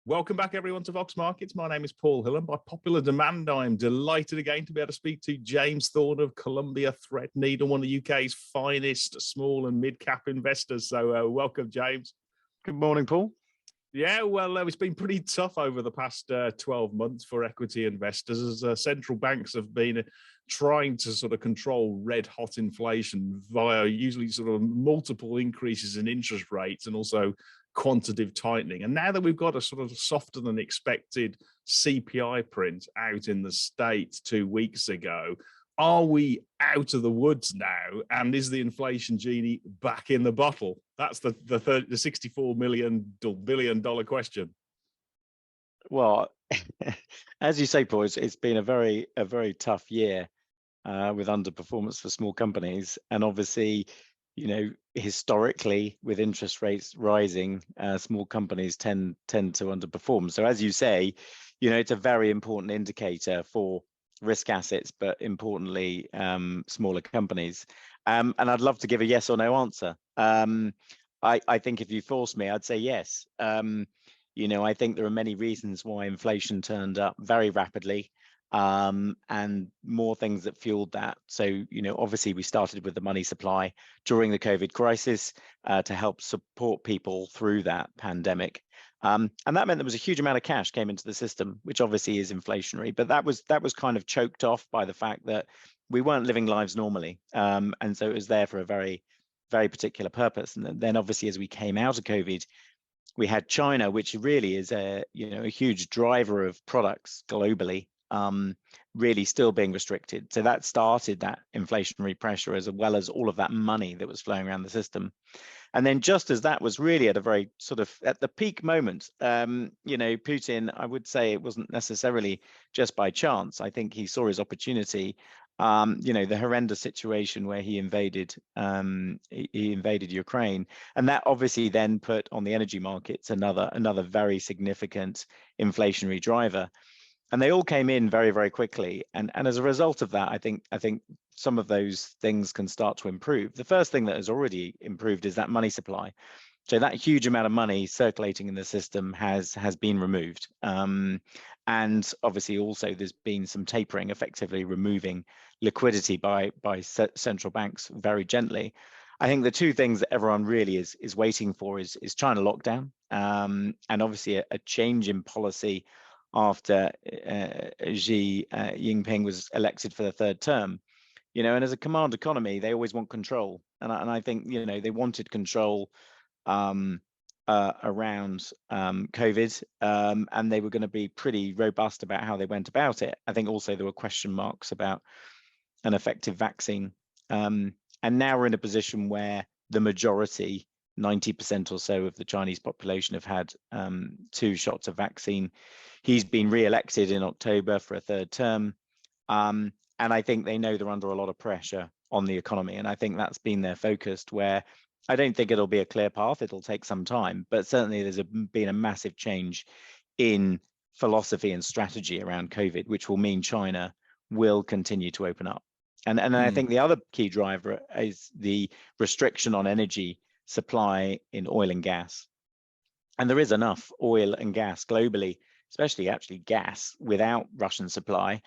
Welcome back, everyone, to Vox Markets. My name is Paul Hill, and by popular demand, I am delighted again to be able to speak to James Thorne of Columbia Threadneedle, one of the UK's finest small and mid-cap investors. So welcome, James. Good morning, Paul. Yeah, well, it's been pretty tough over the past 12 months for equity investors as central banks have been trying to sort of control red-hot inflation via usually sort of multiple increases in interest rates and also quantitative tightening. And now that we've got a sort of softer than expected CPI print out in the States 2 weeks ago, are we out of the woods now? And is the inflation genie back in the bottle? That's the $64 billion question. Well, as you say, Paul, it's been a very tough year with underperformance for small companies, and obviously, you know, historically, with interest rates rising, small companies tend to underperform. So as you say, you know, it's a very important indicator for risk assets, but importantly, smaller companies. And I'd love to give a yes or no answer. I think if you force me, I'd say yes. You know, I think there are many reasons why inflation turned up very rapidly. And more things that fueled that. So, you know, obviously we started with the money supply during the COVID crisis to help support people through that pandemic. And that meant there was a huge amount of cash came into the system, which obviously is inflationary, but that was kind of choked off by the fact that we weren't living lives normally. And so it was there for a very, very particular purpose. And then obviously as we came out of COVID, we had China, which really is a huge driver of products globally, really still being restricted. So that started that inflationary pressure, as well as all of that money that was flowing around the system. And then just as that was really at a very sort of at the peak moment, you know, Putin, I would say it wasn't necessarily just by chance. I think he saw his opportunity. You know, the horrendous situation where he invaded Ukraine, and that obviously then put on the energy markets another very significant inflationary driver. And they all came in very, very quickly. And as a result of that, I think some of those things can start to improve. The first thing that has already improved is that money supply. So that huge amount of money circulating in the system has been removed. And obviously also there's been some tapering, effectively removing liquidity by central banks very gently. I think the two things that everyone really is waiting for is China lockdown, and obviously a change in policy after Xi Jinping was elected for the third term. You know, and as a command economy, they always want control. And I think, you know, they wanted control around COVID, and they were going to be pretty robust about how they went about it. I think also there were question marks about an effective vaccine. And now we're in a position where the majority, 90% or so of the Chinese population have had 2 shots of vaccine. He's been re-elected in October for a third term. And I think they know they're under a lot of pressure on the economy. And I think that's been their focus, where I don't think it'll be a clear path. It'll take some time, but certainly there's been a massive change in philosophy and strategy around COVID, which will mean China will continue to open up. And I think the other key driver is the restriction on energy supply in oil and gas. And there is enough oil and gas globally, especially actually gas, without Russian supply.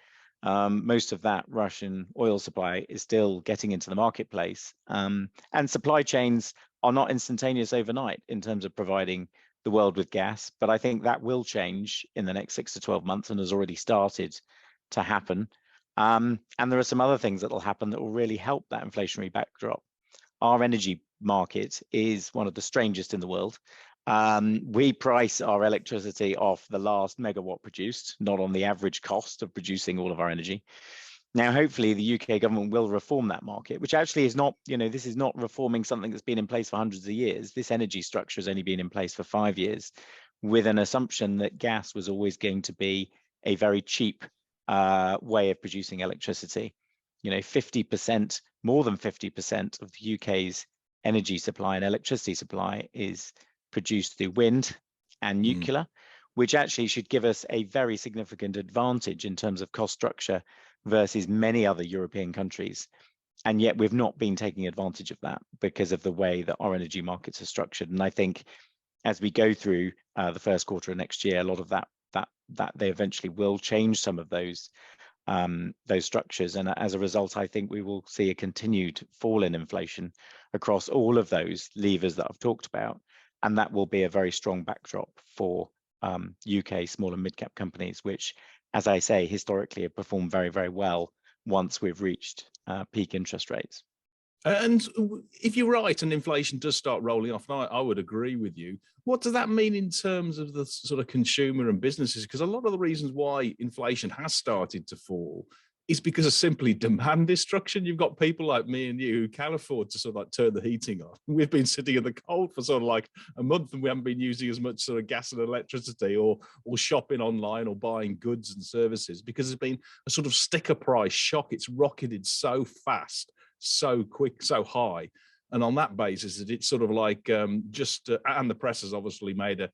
Most of that Russian oil supply is still getting into the marketplace. And supply chains are not instantaneous overnight in terms of providing the world with gas, but I think that will change in the next 6 to 12 months and has already started to happen. And there are some other things that will happen that will really help that inflationary backdrop. Our energy market is one of the strangest in the world. We price our electricity off the last megawatt produced, not on the average cost of producing all of our energy. Now, hopefully the UK government will reform that market, which actually is not, you know, this is not reforming something that's been in place for hundreds of years. This energy structure has only been in place for 5 years, with an assumption that gas was always going to be a very cheap way of producing electricity. You know, 50%, more than 50% of the UK's energy supply and electricity supply is produced through wind and nuclear, which actually should give us a very significant advantage in terms of cost structure versus many other European countries. And yet we've not been taking advantage of that because of the way that our energy markets are structured. And I think as we go through the first quarter of next year, a lot of that they eventually will change some of those structures, and as a result, I think we will see a continued fall in inflation across all of those levers that I've talked about, and that will be a very strong backdrop for UK small and mid-cap companies, which, as I say, historically have performed very, very well once we've reached peak interest rates. And if you're right and inflation does start rolling off, and I would agree with you, what does that mean in terms of the sort of consumer and businesses? Because a lot of the reasons why inflation has started to fall is because of simply demand destruction. You've got people like me and you who can afford to sort of like turn the heating on. We've been sitting in the cold for sort of like a month, and we haven't been using as much sort of gas and electricity or shopping online or buying goods and services, because there's been a sort of sticker price shock. It's rocketed so fast, so quick, so high, and on that basis, it's sort of like and the press has obviously made an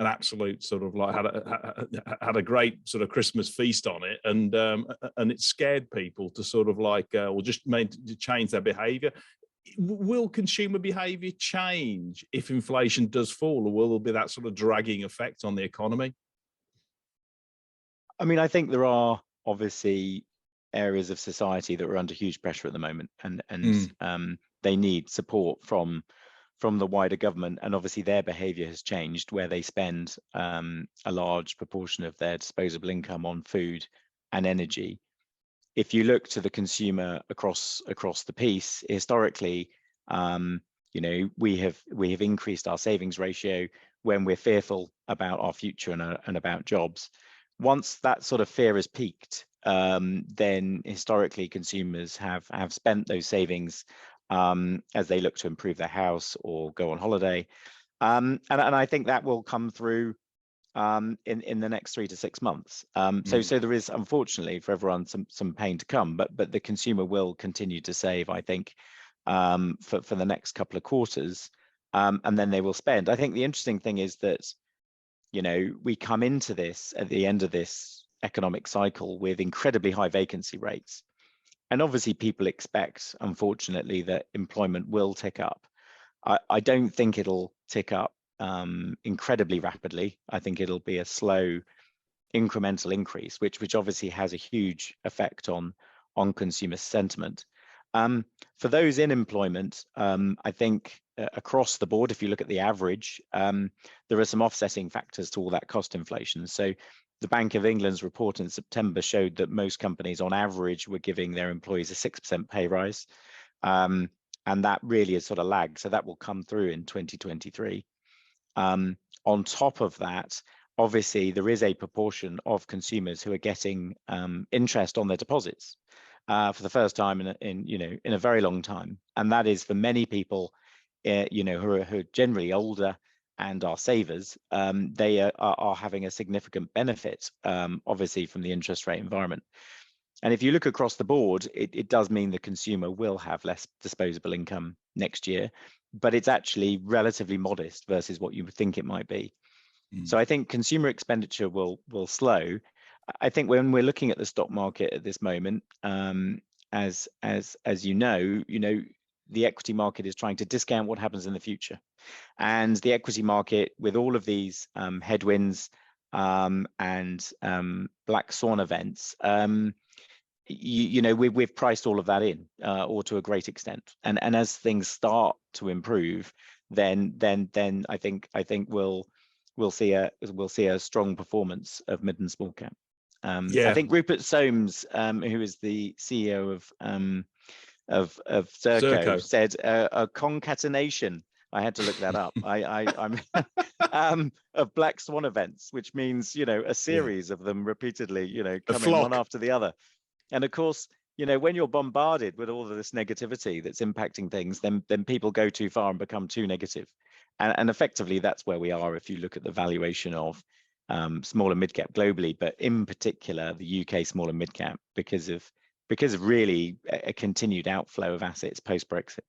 absolute sort of like had a great sort of Christmas feast on it, and it scared people to sort of like or just made to change their behaviour. Will consumer behaviour change if inflation does fall, or will there be that sort of dragging effect on the economy? I mean, I think there are obviously areas of society that are under huge pressure at the moment, and they need support from the wider government, and obviously their behaviour has changed, where they spend a large proportion of their disposable income on food and energy. If you look to the consumer across the piece, historically, you know, we have increased our savings ratio when we're fearful about our future and about jobs. Once that sort of fear has peaked, then historically consumers have spent those savings as they look to improve their house or go on holiday, and I think that will come through in the next 3 to 6 months. So there is, unfortunately for everyone, some pain to come, but the consumer will continue to save, I think, for the next couple of quarters, and then they will spend. I think the interesting thing is that, you know, we come into this at the end of this economic cycle with incredibly high vacancy rates. And obviously people expect, unfortunately, that employment will tick up. I don't think it'll tick up incredibly rapidly. I think it'll be a slow incremental increase, which obviously has a huge effect on consumer sentiment. For those in employment, I think across the board, if you look at the average, there are some offsetting factors to all that cost inflation. So the Bank of England's report in September showed that most companies on average were giving their employees a 6% pay rise. And that really is sort of lagged. So that will come through in 2023. On top of that, obviously, there is a proportion of consumers who are getting interest on their deposits for the first time in a very long time. And that is for many people, you know, who are generally older and are savers. They are having a significant benefit, obviously, from the interest rate environment. And if you look across the board, it does mean the consumer will have less disposable income next year, but it's actually relatively modest versus what you would think it might be. So I think consumer expenditure will slow. I think when we're looking at the stock market at this moment, as you know, the equity market is trying to discount what happens in the future. And the equity market, with all of these headwinds and black swan events, you know, we've priced all of that in, or to a great extent. And as things start to improve, then I think we'll see a strong performance of mid and small cap. I think Rupert Soames, who is the CEO of Serco, said a concatenation. I had to look that up. I'm of black swan events, which means, you know, a series of them repeatedly, you know, coming one after the other. And of course, you know, when you're bombarded with all of this negativity that's impacting things, then people go too far and become too negative. And effectively, that's where we are if you look at the valuation of small and mid cap globally, but in particular the UK small and mid cap, because of really a continued outflow of assets post Brexit.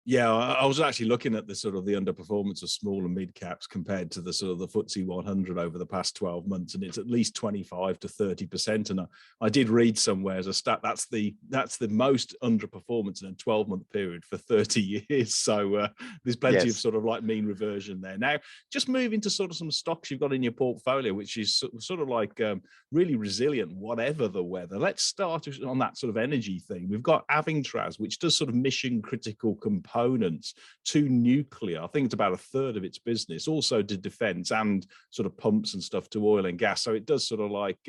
Yeah, I was actually looking at the sort of the underperformance of small and mid caps compared to the sort of the FTSE 100 over the past 12 months, and it's at least 25 to 30%. And I did read somewhere as a stat that's the most underperformance in a 12-month period for 30 years. So there's plenty of sort of like mean reversion there. Now, just moving to sort of some stocks you've got in your portfolio, which is sort of like really resilient, whatever the weather. Let's start on that sort of energy thing. We've got Avingtrans, which does sort of mission critical components to nuclear. I think it's about a third of its business, also to defense and sort of pumps and stuff to oil and gas. So it does sort of like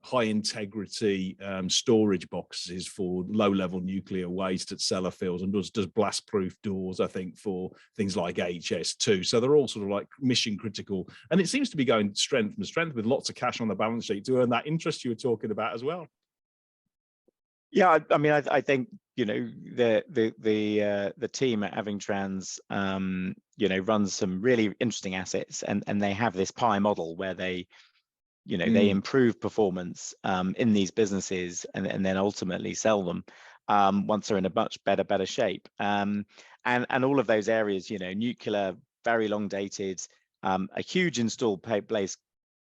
high integrity storage boxes for low level nuclear waste at Sellafield, and does blast proof doors, I think, for things like HS2. So they're all sort of like mission critical, and it seems to be going strength from strength with lots of cash on the balance sheet to earn that interest you were talking about as well. Yeah, I mean, I think, you know, the team at Avingtrans, you know, runs some really interesting assets, and they have this pie model where they, you know, they improve performance in these businesses and then ultimately sell them once they're in a much better shape. And all of those areas, you know, nuclear, very long dated, a huge installed base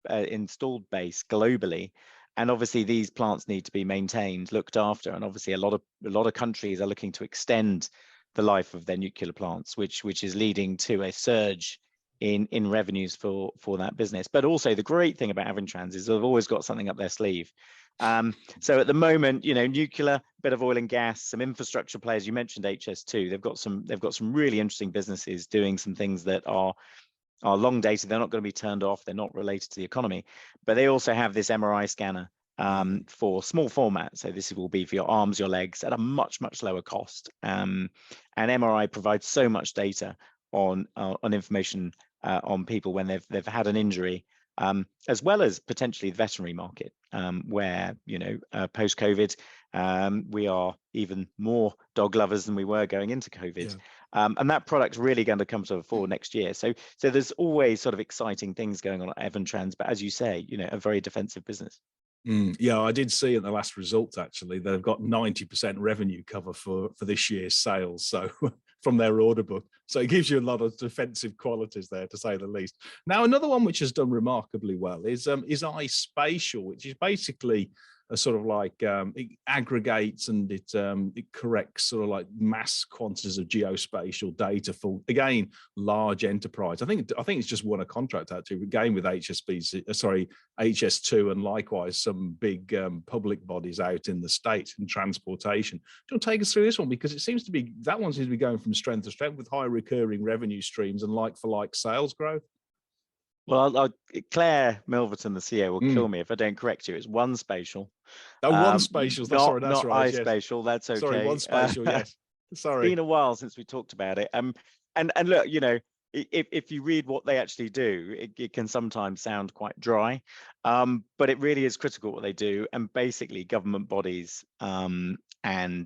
globally. And obviously these plants need to be maintained, looked after, and obviously a lot of countries are looking to extend the life of their nuclear plants, which is leading to a surge in revenues for that business. But also the great thing about Avingtrans is they've always got something up their sleeve. So at the moment, you know, nuclear, bit of oil and gas, some infrastructure players. You mentioned HS2. They've got some really interesting businesses doing some things that are long dated. They're not going to be turned off. They're not related to the economy, but they also have this MRI scanner for small format. So this will be for your arms, your legs at a much lower cost. And MRI provides so much data on information on people when they've had an injury, as well as potentially the veterinary market, where, you know, post COVID, we are even more dog lovers than we were going into COVID. Yeah. And that product's really going to come to the fore next year. So there's always sort of exciting things going on at Avingtrans, but as you say, you know, a very defensive business. Yeah, I did see in the last results actually they've got 90% revenue cover for this year's sales, so from their order book. So it gives you a lot of defensive qualities there, to say the least. Now, another one which has done remarkably well is iSpatial, which is basically a sort of like it aggregates and it corrects sort of like mass quantities of geospatial data for, again, large enterprise. I think it's just won a contract actually, again with HS2, and likewise some big public bodies out in the States in transportation. Do you want to take us through this one, because it seems to be going from strength to strength with high recurring revenue streams and like for like sales growth? Well, Claire Milverton, the CEO, will kill me if I don't correct you. It's One Spatial. Oh, One Spatial. Sorry, that's not right. iSpatial. Yes. That's okay. Sorry, One Spatial. Yes. Sorry. It's been a while since we talked about it. And look, you know, if you read what they actually do, it can sometimes sound quite dry, but it really is critical what they do. And basically, government bodies and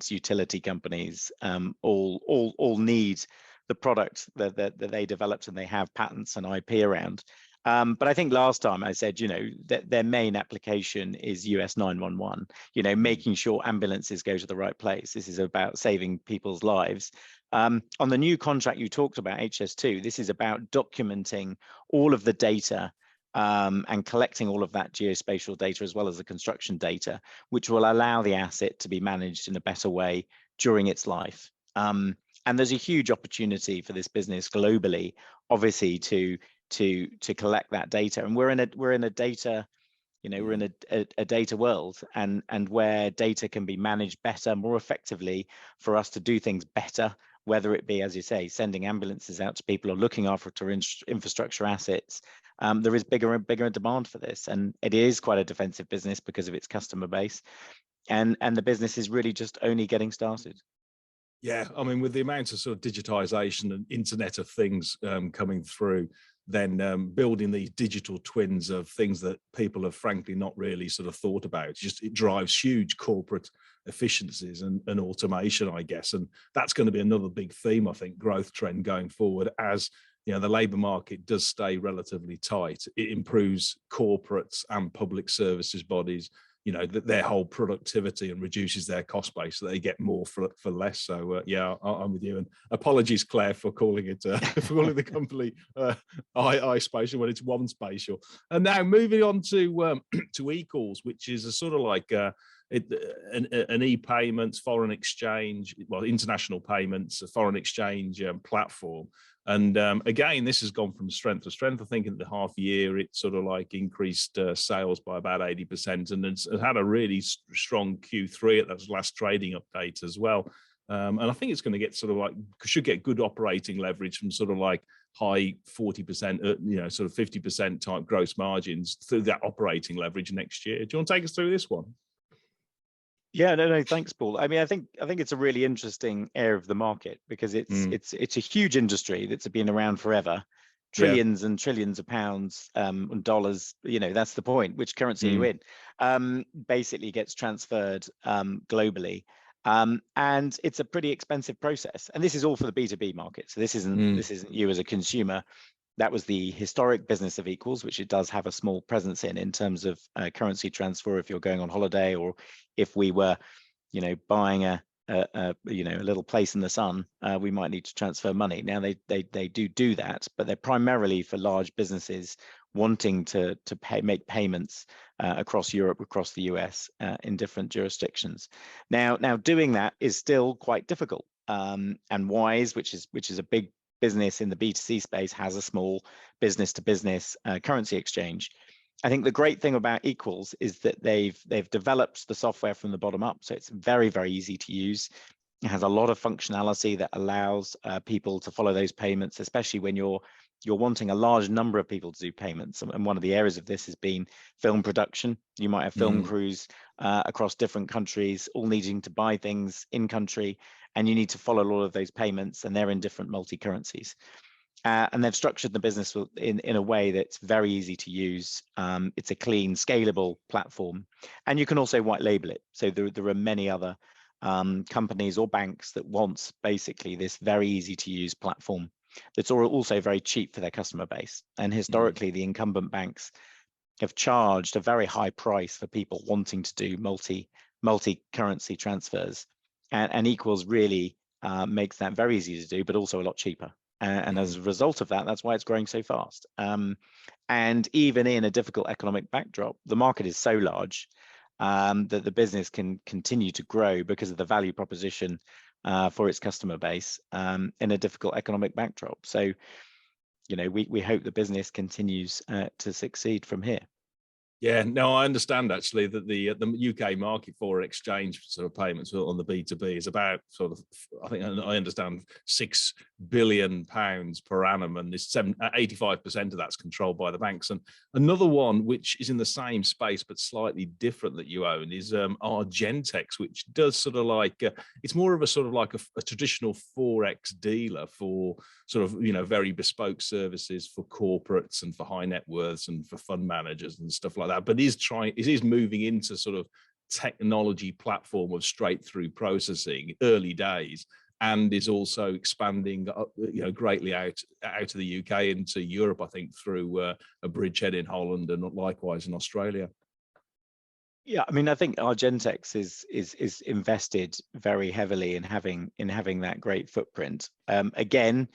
utility companies all need the product that they developed, and they have patents and IP around. But I think last time I said, you know, that their main application is US 911, you know, making sure ambulances go to the right place. This is about saving people's lives. On the new contract you talked about, HS2, this is about documenting all of the data and collecting all of that geospatial data as well as the construction data, which will allow the asset to be managed in a better way during its life. And there's a huge opportunity for this business globally, obviously, to collect that data. And we're in a data, you know, we're in a data world, and where data can be managed better, more effectively, for us to do things better, whether it be, as you say, sending ambulances out to people or looking after infrastructure assets. There is bigger and bigger demand for this, and it is quite a defensive business because of its customer base, and the business is really just only getting started. Yeah, I mean, with the amount of sort of digitization and Internet of Things coming through, then building these digital twins of things that people have frankly not really sort of thought about. It drives huge corporate efficiencies and automation, I guess. And that's going to be another big theme, I think, growth trend going forward, as you know, the labour market does stay relatively tight. It improves corporates and public services bodies their whole productivity and reduces their cost base, so they get more for less. So yeah, I'm with you. And apologies, Claire, for calling it for calling the company iSpatial when it's One Spatial. And now moving on to to eQLS, which is a sort of like an e-payments, foreign exchange, well, international payments, a foreign exchange platform. And again, this has gone from strength to strength. I think in the half year, it sort of like increased sales by about 80%, and it's had a really strong Q3 at that last trading update as well. And I think it's going to get should get good operating leverage from sort of like high 40%, sort of 50% type gross margins through that operating leverage next year. Do you want to take us through this one? Yeah, no, thanks, Paul. I mean, I think it's a really interesting area of the market, because it's a huge industry that's been around forever, trillions and trillions of pounds and dollars. That's the point. Which currency are you in? Basically gets transferred globally, and it's a pretty expensive process. And this is all for the B2B market. So this isn't you as a consumer. That was the historic business of eQLS, which it does have a small presence in terms of currency transfer if you're going on holiday, or if we were, buying a little place in the sun, we might need to transfer money. Now they do that, but they're primarily for large businesses wanting to make payments across Europe, across the US, in different jurisdictions. Now doing that is still quite difficult. And Wise, which is a big business in the B2C space, has a small business-to-business currency exchange. I think the great thing about eQLS is that they've developed the software from the bottom up, so it's very, very easy to use. It has a lot of functionality that allows people to follow those payments, especially when you're wanting a large number of people to do payments. And one of the areas of this has been film production. You might have film crews across different countries, all needing to buy things in country, and you need to follow all of those payments, and they're in different multi-currencies. And they've structured the business in a way that's very easy to use. It's a clean, scalable platform, and you can also white label it. So there are many other companies or banks that want basically this very easy to use platform that's also very cheap for their customer base. And historically, the incumbent banks have charged a very high price for people wanting to do multi-currency transfers. And eQLS really makes that very easy to do, but also a lot cheaper. And as a result of that, that's why it's growing so fast. And even in a difficult economic backdrop, the market is so large that the business can continue to grow because of the value proposition for its customer base in a difficult economic backdrop. So, we hope the business continues to succeed from here. Yeah, no, I understand actually that the UK market for exchange sort of payments on the B2B is about sort of, I think I understand, £6 billion per annum, and 85% of that's controlled by the banks. And another one which is in the same space but slightly different that you own is Argentex, which does sort of like it's more of a sort of like a traditional Forex dealer for sort of very bespoke services for corporates and for high net worths and for fund managers and stuff like that. But it is moving into sort of technology platform of straight through processing, early days, and is also expanding greatly out of the UK into Europe, I think, through a bridgehead in Holland and likewise in Australia. Yeah, I mean, I think Argentex is invested very heavily in having that great footprint. Again,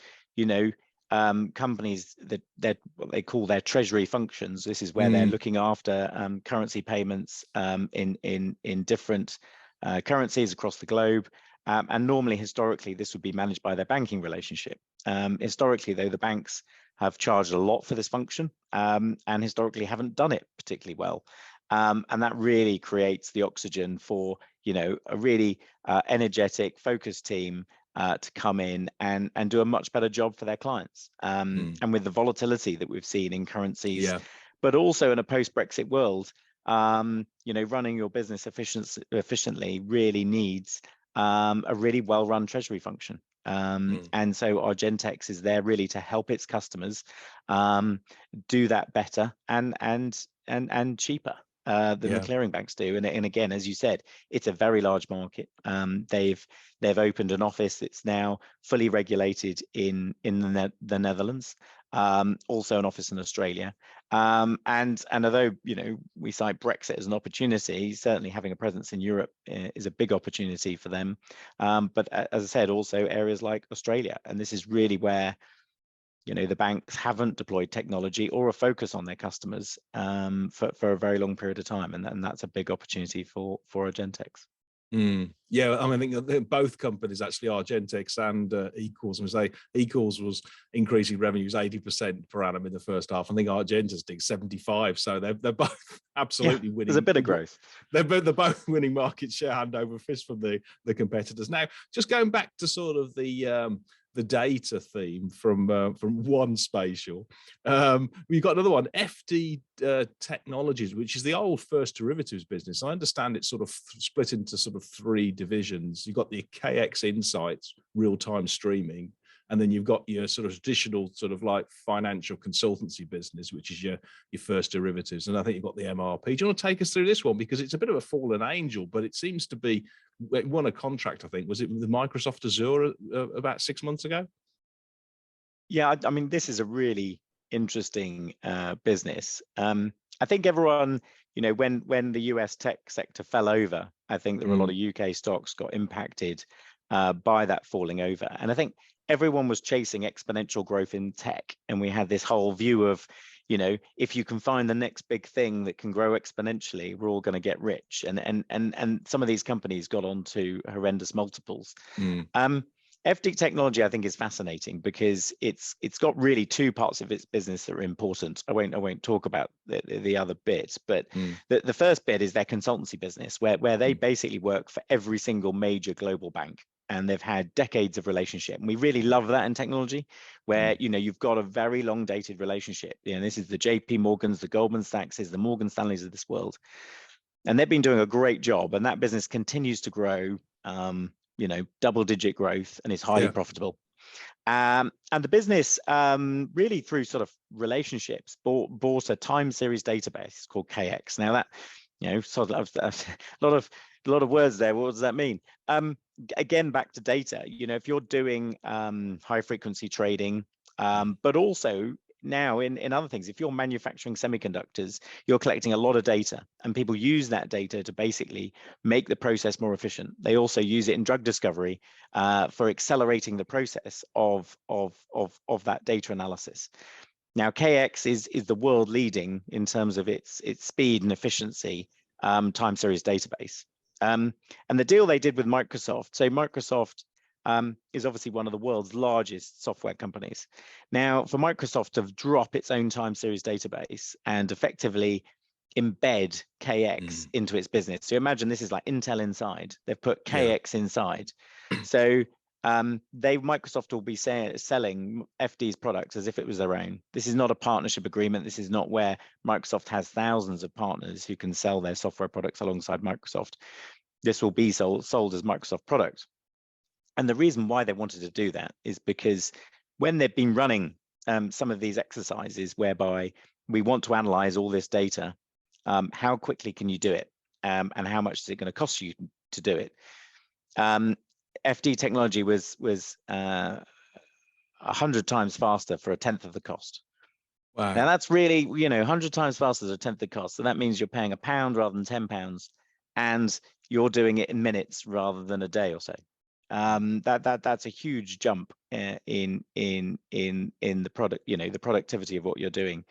companies that what they call their treasury functions. This is where they're looking after currency payments in different currencies across the globe. And normally, historically, this would be managed by their banking relationship. Historically, though, the banks have charged a lot for this function and historically haven't done it particularly well. And that really creates the oxygen for a really energetic, focused team to come in and do a much better job for their clients. And with the volatility that we've seen in currencies, but also in a post-Brexit world, running your business efficiently really needs a really well-run treasury function. And so Argentex is there really to help its customers do that better and cheaper. than the clearing banks do. And again, as you said, it's a very large market. They've opened an office that's now fully regulated in the Netherlands, also an office in Australia. And although, you know, we cite Brexit as an opportunity, certainly having a presence in Europe is a big opportunity for them. But as I said, also areas like Australia, and this is really where, you know, the banks haven't deployed technology or a focus on their customers for a very long period of time, and that's a big opportunity for Argentex. Yeah, I mean, I think both companies actually, Argentex and EQLS, and say EQLS was increasing revenues 80% per annum in the first half. I think Argentex did 75%, so they're both absolutely winning. There's a bit of growth. They're both winning market share hand over fist from the competitors. Now, just going back to sort of the data theme from One Spatial, we've got another one, FD Technologies, which is the old First Derivatives business. I understand it's sort of split into sort of three divisions. You've got the KX Insights, real-time streaming, and then you've got your sort of traditional sort of like financial consultancy business, which is your First Derivatives. And I think you've got the MRP. Do you want to take us through this one? Because it's a bit of a fallen angel, but it seems to be, it won a contract, I think. Was it with the Microsoft Azure about 6 months ago? Yeah, I mean, this is a really interesting business. I think everyone, you know, when the US tech sector fell over, I think there were a lot of UK stocks got impacted by that falling over. And I think everyone was chasing exponential growth in tech. And we had this whole view of, you know, if you can find the next big thing that can grow exponentially, we're all going to get rich. And some of these companies got onto horrendous multiples. FD Technology, I think, is fascinating because it's got really two parts of its business that are important. I won't talk about the other bit, but the first bit is their consultancy business, where they basically work for every single major global bank, and they've had decades of relationship. And we really love that in technology, where you know you've got a very long dated relationship. You know, this is the JP Morgans, the Goldman Sachs, the Morgan Stanleys of this world, and they've been doing a great job. And that business continues to grow. You know, double-digit growth, and is highly profitable. And the business, really through sort of relationships, bought a time series database called KX. Now that, you know, sort of a lot of words there. What does that mean? Again, back to data. You know, if you're doing high frequency trading, but also now in other things, if you're manufacturing semiconductors, you're collecting a lot of data, and people use that data to basically make the process more efficient. They also use it in drug discovery for accelerating the process of that data analysis. Now, KX is the world leading in terms of its speed and efficiency time series database. And the deal they did with Microsoft, so Microsoft is obviously one of the world's largest software companies. Now, for Microsoft to drop its own time series database and effectively embed KX into its business. So imagine this is like Intel Inside. They've put KX inside. So Microsoft will be selling FD's products as if it was their own. This is not a partnership agreement. This is not where Microsoft has thousands of partners who can sell their software products alongside Microsoft. This will be sold as Microsoft products. And the reason why they wanted to do that is because when they've been running some of these exercises whereby we want to analyze all this data, how quickly can you do it? And how much is it going to cost you to do it? FD Technology was 100 times faster for a tenth of the cost. Wow. Now that's really, you know, 100 times faster than a tenth of the cost. So that means you're paying £1 rather than £10, and you're doing it in minutes rather than a day or so. That's a huge jump in the product, you know, the productivity of what you're doing.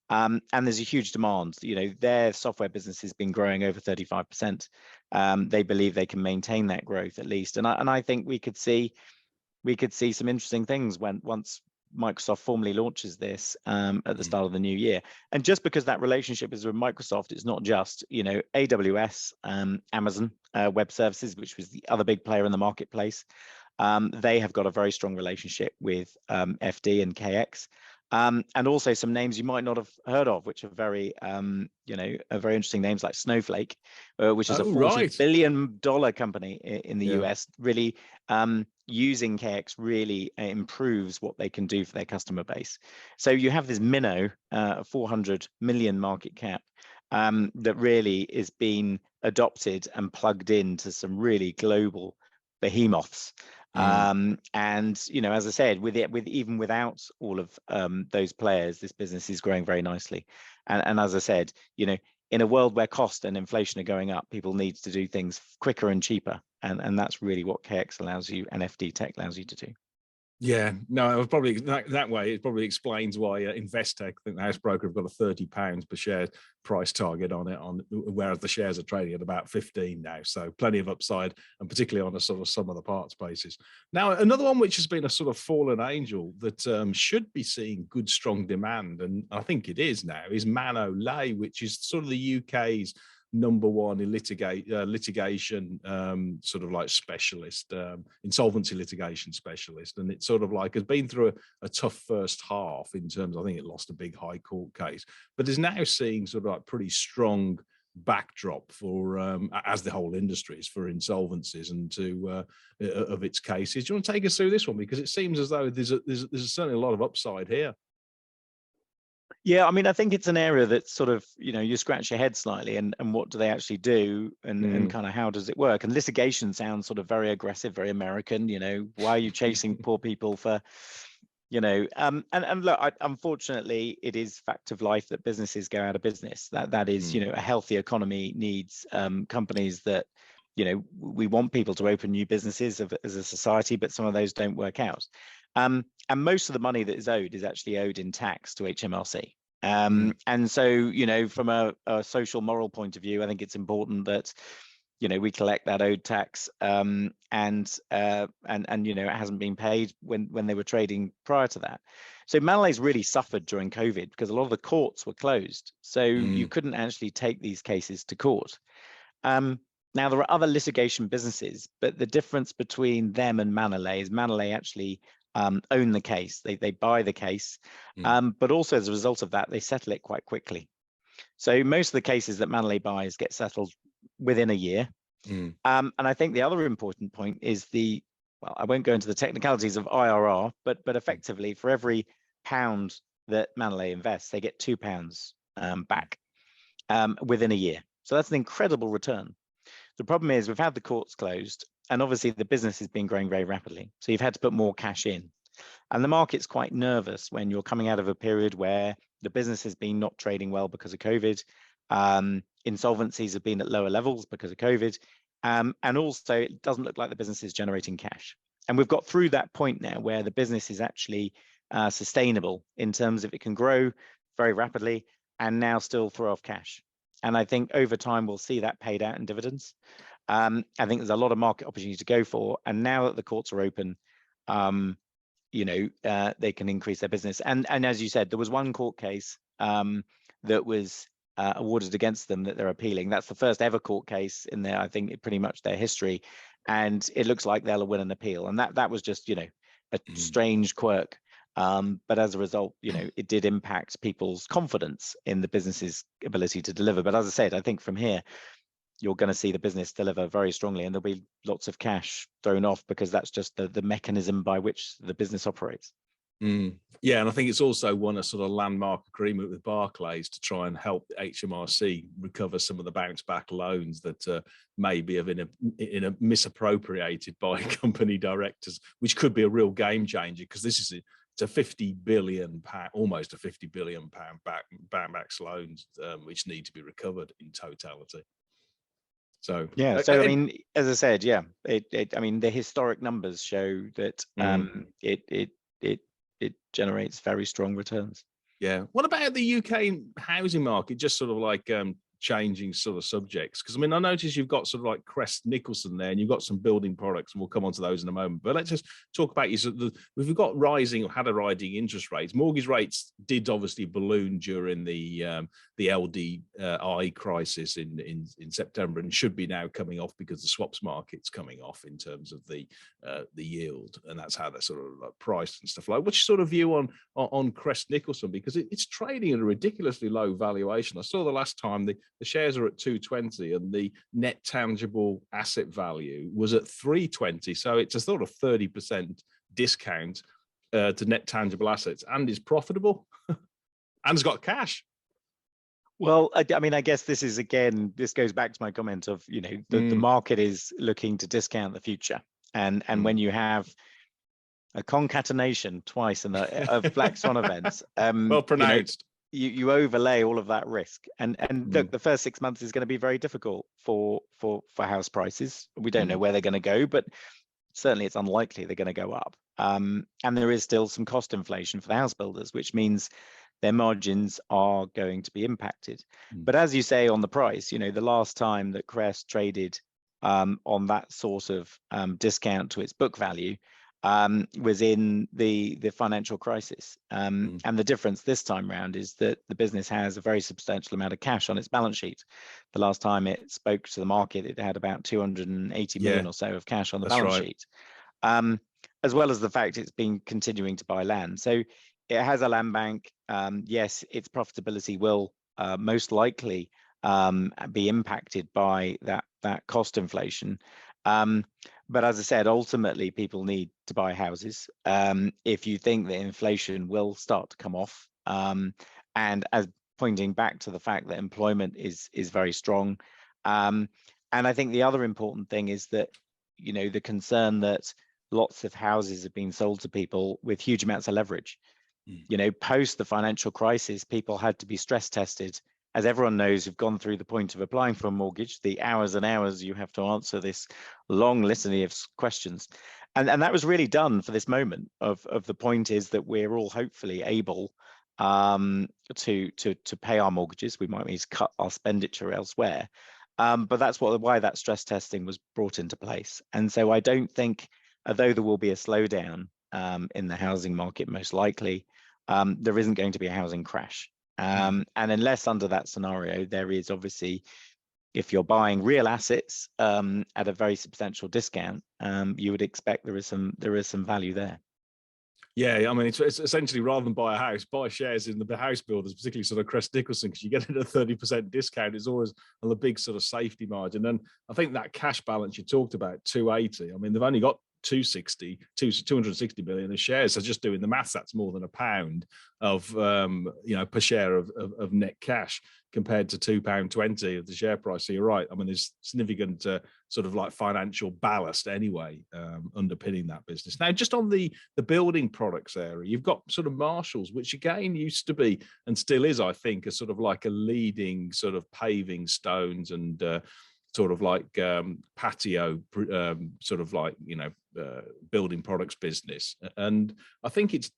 And there's a huge demand. You know, their software business has been growing over 35%. They believe they can maintain that growth at least. And I think we could see some interesting things once Microsoft formally launches this at the start of the new year. And just because that relationship is with Microsoft, it's not just, you know, AWS, Amazon Web Services, which was the other big player in the marketplace. They have got a very strong relationship with FD and KX. And also some names you might not have heard of, which are very, you know, very interesting names like Snowflake, which is a $40 billion company in the US. Really, using KX really improves what they can do for their customer base. So you have this minnow, 400 million market cap, that really is being adopted and plugged into some really global behemoths. And you know, as I said, even without all of those players, this business is growing very nicely. And as I said, you know, in a world where cost and inflation are going up, people need to do things quicker and cheaper, and that's really what KX allows you and FD Tech allows you to do. Yeah, no, it was probably that way. It probably explains why Investec, I think the house broker, have got a £30 per share price target on it, whereas the shares are trading at about 15 now. So plenty of upside, and particularly on a sort of sum of the parts basis. Now, another one which has been a sort of fallen angel that should be seeing good, strong demand, and I think it is now, is Manolete, which is sort of the UK's #1 in litigation sort of like specialist, insolvency litigation specialist, and it sort of like has been through a tough first half in terms, I think it lost a big high court case, but is now seeing sort of like pretty strong backdrop for as the whole industry is for insolvencies and to of its cases. Do you want to take us through this one, because it seems as though there's certainly a lot of upside here? Yeah, I mean, I think it's an area that's sort of, you know, you scratch your head slightly, and what do they actually do, and kind of how does it work? And litigation sounds sort of very aggressive, very American, you know, why are you chasing poor people for, you know, and look, unfortunately, it is fact of life that businesses go out of business. That is, you know, a healthy economy needs companies that, you know, we want people to open new businesses as a society, but some of those don't work out. And most of the money that is owed is actually owed in tax to HMRC. And so, you know, from a social moral point of view, I think it's important that, you know, we collect that owed tax, and you know, it hasn't been paid when they were trading prior to that. So Manolete's really suffered during COVID because a lot of the courts were closed, so you couldn't actually take these cases to court. Now, there are other litigation businesses, but the difference between them and Manolete is Manolete actually own the case. They buy the case, but also as a result of that, they settle it quite quickly. So most of the cases that Manolete buys get settled within a year. And I think the other important point is well, I won't go into the technicalities of IRR, but effectively for every pound that Manolete invests, they get £2 back within a year. So that's an incredible return. The problem is we've had the courts closed, and obviously the business has been growing very rapidly. So you've had to put more cash in. And the market's quite nervous when you're coming out of a period where the business has been not trading well because of COVID. Insolvencies have been at lower levels because of COVID. And also it doesn't look like the business is generating cash. And we've got through that point now where the business is actually sustainable in terms of it can grow very rapidly and now still throw off cash. And I think over time, we'll see that paid out in dividends. I think there's a lot of market opportunity to go for. And now that the courts are open, you know, they can increase their business. And as you said, there was one court case that was awarded against them that they're appealing. That's the first ever court case in their, I think, pretty much their history. And it looks like they'll win an appeal. And that was just, you know, a strange quirk. But as a result, you know, it did impact people's confidence in the business's ability to deliver. But as I said, I think from here, you're going to see the business deliver very strongly, and there'll be lots of cash thrown off because that's just the mechanism by which the business operates. Yeah, and I think it's also won a sort of landmark agreement with Barclays to try and help HMRC recover some of the bounce back loans that maybe have been misappropriated by company directors, which could be a real game changer, because this is it's a £50 billion, almost a £50 billion bounce loans, which need to be recovered in totality. So yeah, so I mean, as I said, yeah, I mean, the historic numbers show that it generates very strong returns. Yeah. What about the UK housing market? Just sort of like changing sort of subjects, because I mean, I noticed you've got sort of like Crest Nicholson there, and you've got some building products, and we'll come on to those in a moment. But let's just talk about we've got rising or had a rising interest rates. Mortgage rates did obviously balloon during the LDI crisis in September, and should be now coming off because the swaps market's coming off in terms of the yield, and that's how they're sort of like priced and stuff like. What's your sort of view on Crest Nicholson, because it's trading at a ridiculously low valuation? I saw the last time the shares are at 220 and the net tangible asset value was at 320. So it's a sort of 30% discount to net tangible assets, and is profitable and has got cash. Well, I mean, I guess this is, again, this goes back to my comment of, you know, the market is looking to discount the future. And when you have a concatenation twice in of Black Swan events, well pronounced. You overlay all of that risk. And look, the first 6 months is going to be very difficult for house prices. We don't know where they're going to go, but certainly it's unlikely they're going to go up. And there is still some cost inflation for the house builders, which means their margins are going to be impacted. But as you say on the price, you know, the last time that Crest traded on that sort of discount to its book value was in the financial crisis. And the difference this time round is that the business has a very substantial amount of cash on its balance sheet. The last time it spoke to the market, it had about 280 million or so of cash on the balance sheet, as well as the fact it's been continuing to buy land. So it has a land bank. Yes, its profitability will most likely be impacted by that cost inflation. But as I said, ultimately, people need to buy houses. If you think that inflation will start to come off, and as pointing back to the fact that employment is very strong, and I think the other important thing is that, you know, the concern that lots of houses have been sold to people with huge amounts of leverage. You know, post the financial crisis, people had to be stress tested. As everyone knows who've gone through the point of applying for a mortgage, the hours and hours you have to answer this long litany of questions. And that was really done for this moment of the point is that we're all hopefully able to pay our mortgages. We might need to cut our expenditure elsewhere. But that's why that stress testing was brought into place. And so I don't think, although there will be a slowdown in the housing market, most likely, there isn't going to be a housing crash. And unless under that scenario, there is obviously, if you're buying real assets at a very substantial discount, you would expect there is some value there. Yeah, I mean, it's essentially, rather than buy a house, buy shares in the house builders, particularly sort of Crest Nicholson, because you get it at a 30% discount. It's always a big sort of safety margin. And I think that cash balance you talked about, 280, I mean, they've only got 260 million of shares. So just doing the maths, that's more than £1 of you know, per share of net cash, compared to £2.20 of the share price. So you're right. I mean, there's significant sort of like financial ballast anyway underpinning that business. Now, just on the building products area, you've got sort of Marshalls, which again used to be and still is, I think, a sort of like a leading sort of paving stones and sort of like patio sort of like, you know, building products business. And I think it's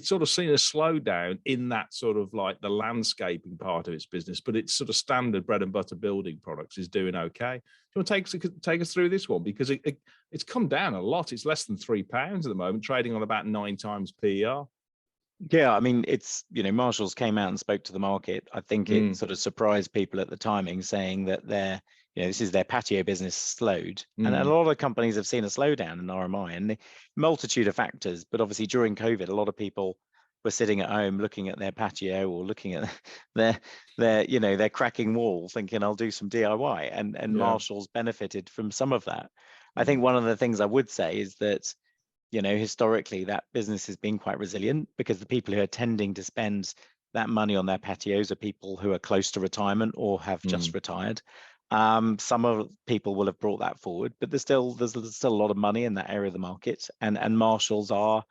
sort of seen a slowdown in that sort of like the landscaping part of its business, but it's sort of standard bread and butter building products is doing okay. Do you want to take us through this one? Because it's come down a lot. It's less than £3 at the moment, trading on about 9 times PER. Yeah, I mean, it's, you know, Marshalls came out and spoke to the market. I think it sort of surprised people at the timing, saying that this is their patio business slowed. And a lot of companies have seen a slowdown in RMI, and the multitude of factors. But obviously during COVID, a lot of people were sitting at home looking at their patio or looking at their cracking wall, thinking, I'll do some DIY. And Marshalls benefited from some of that. I think one of the things I would say is that, you know, historically, that business has been quite resilient, because the people who are tending to spend that money on their patios are people who are close to retirement or have just retired. Some of people will have brought that forward, but there's still a lot of money in that area of the market, and Marshalls are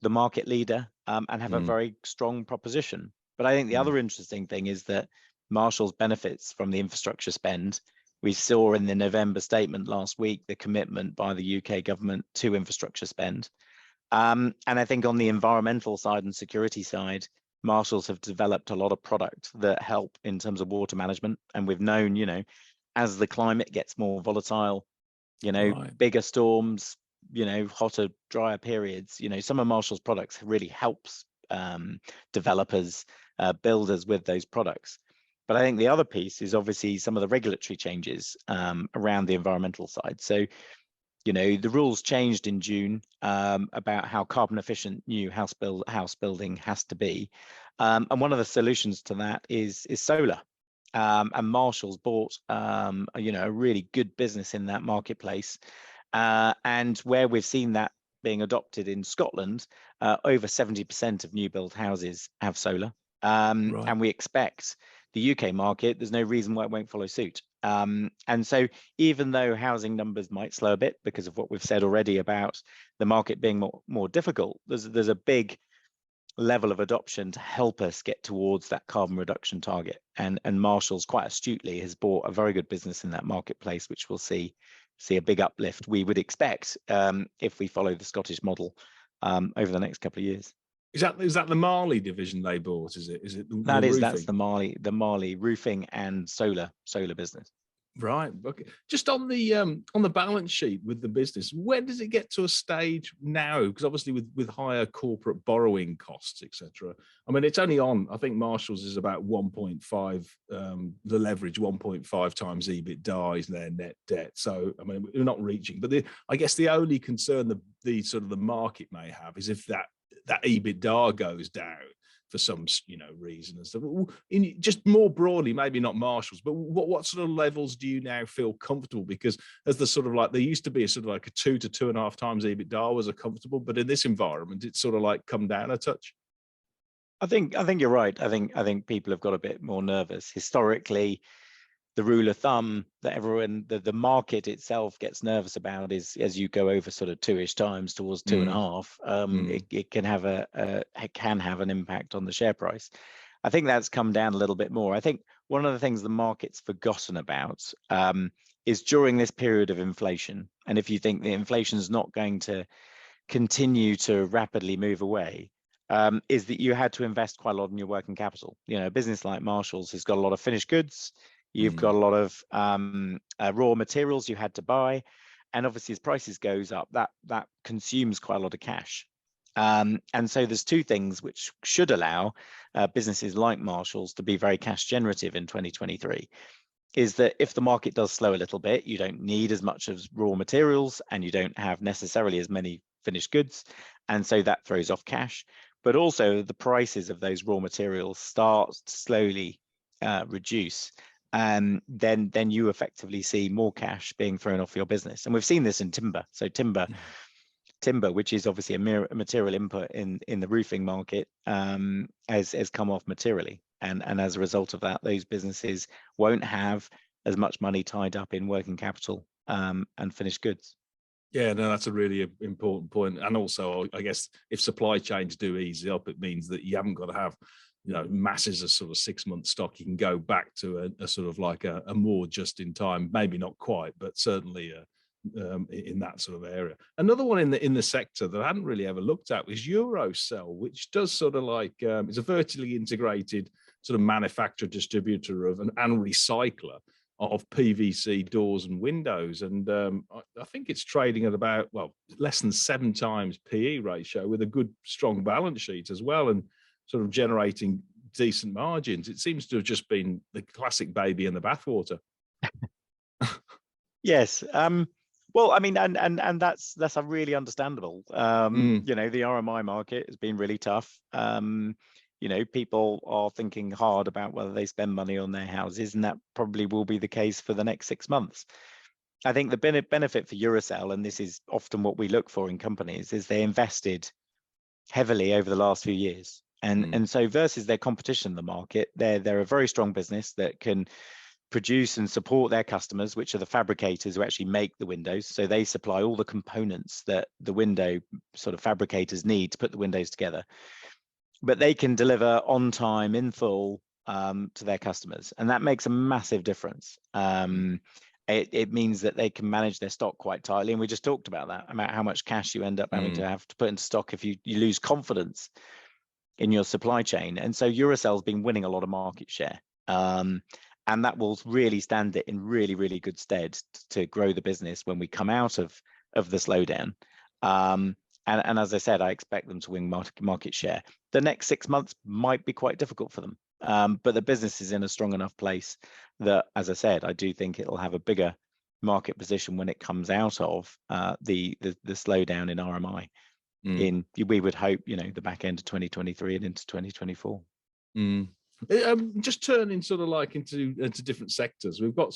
the market leader and have a very strong proposition. But I think the other interesting thing is that Marshalls benefits from the infrastructure spend. We saw in the November statement last week the commitment by the UK government to infrastructure spend. And I think on the environmental side and security side, Marshalls have developed a lot of product that help in terms of water management. And we've known, you know, as the climate gets more volatile, you know, bigger storms, you know, hotter, drier periods, you know, some of Marshalls' products really helps developers, builders with those products. But I think the other piece is obviously some of the regulatory changes around the environmental side. So, you know, the rules changed in June about how carbon efficient new house building has to be. And one of the solutions to that is solar. And Marshalls bought, you know, a really good business in that marketplace. And where we've seen that being adopted in Scotland, over 70% of new build houses have solar. Right. And we expect the UK market, there's no reason why it won't follow suit. And so even though housing numbers might slow a bit because of what we've said already about the market being more difficult, there's a big level of adoption to help us get towards that carbon reduction target. And Marshall's quite astutely has bought a very good business in that marketplace, which will see a big uplift, we would expect, if we follow the Scottish model over the next couple of years. Is that the Marley division they bought? Is it the That's roofing? the Marley roofing and solar business. Right. Okay. Just on the balance sheet with the business, when does it get to a stage now? Because obviously with higher corporate borrowing costs, etc. I mean, it's only on. I think Marshall's is about 1.5. The leverage 1.5 times EBITDA is their net debt. So I mean, we're not reaching. But I guess the only concern the sort of the market may have is if that EBITDA goes down for some reason and stuff. Just more broadly, maybe not Marshall's, but what sort of levels do you now feel comfortable? Because as the sort of like there used to be a sort of like a 2 to 2.5 times EBITDA was a comfortable, but in this environment it's sort of like come down a touch. I think you're right. I think people have got a bit more nervous. Historically, the rule of thumb that everyone, the market itself gets nervous about is as you go over sort of 2-ish times towards 2.5, it can have an impact on the share price. I think that's come down a little bit more. I think one of the things the market's forgotten about is during this period of inflation, and if you think the inflation is not going to continue to rapidly move away, is that you had to invest quite a lot in your working capital. A business like Marshall's has got a lot of finished goods. You've got a lot of raw materials you had to buy, and obviously as prices goes up, that consumes quite a lot of cash. And so there's two things which should allow businesses like Marshall's to be very cash generative in 2023. Is that if the market does slow a little bit, you don't need as much as raw materials and you don't have necessarily as many finished goods, and so that throws off cash. But also the prices of those raw materials start to slowly reduce. Then you effectively see more cash being thrown off your business. And we've seen this in timber. So timber, which is obviously a material input in the roofing market, has come off materially. And as a result of that, those businesses won't have as much money tied up in working capital and finished goods. Yeah, no, that's a really important point. And also, I guess if supply chains do ease up, it means that you haven't got to have masses of sort of 6-month stock. You can go back to a sort of like a more just in time, maybe not quite, but certainly in that sort of area. Another one in the sector that I hadn't really ever looked at was Eurocell, which does sort of like it's a vertically integrated sort of manufacturer, distributor of and recycler of PVC doors and windows, and I think it's trading at about less than 7 times PE ratio with a good strong balance sheet as well, and sort of generating decent margins. It seems to have just been the classic baby in the bathwater. Yes. Well, I mean, and that's a really understandable. The RMI market has been really tough. People are thinking hard about whether they spend money on their houses, and that probably will be the case for the next 6 months. I think the benefit for Eurocell, and this is often what we look for in companies, is they invested heavily over the last few years. And so versus their competition in the market, they're a very strong business that can produce and support their customers, which are the fabricators who actually make the windows. So they supply all the components that the window sort of fabricators need to put the windows together. But they can deliver on time, in full, to their customers. And that makes a massive difference. It means that they can manage their stock quite tightly. And we just talked about that, about how much cash you end up having to put into stock if you lose confidence in your supply chain. And so Eurocell's been winning a lot of market share. And that will really stand it in really, really good stead to grow the business when we come out of the slowdown. And as I said, I expect them to win market share. The next 6 months might be quite difficult for them. But the business is in a strong enough place that, as I said, I do think it'll have a bigger market position when it comes out of the slowdown in RMI. We would hope, the back end of 2023 and into 2024. Just turning sort of like into different sectors, we've got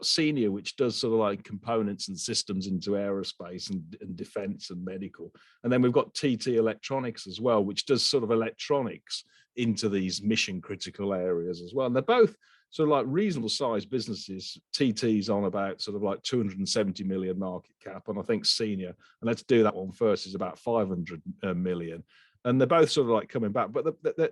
Senior, which does sort of like components and systems into aerospace and defense and medical, and then we've got TT Electronics as well, which does sort of electronics into these mission critical areas as well. And they're both sort of like reasonable sized businesses. TT's on about sort of like 270 million market cap, and I think Senior, and let's do that one first, is about 500 million. And they're both sort of like coming back, but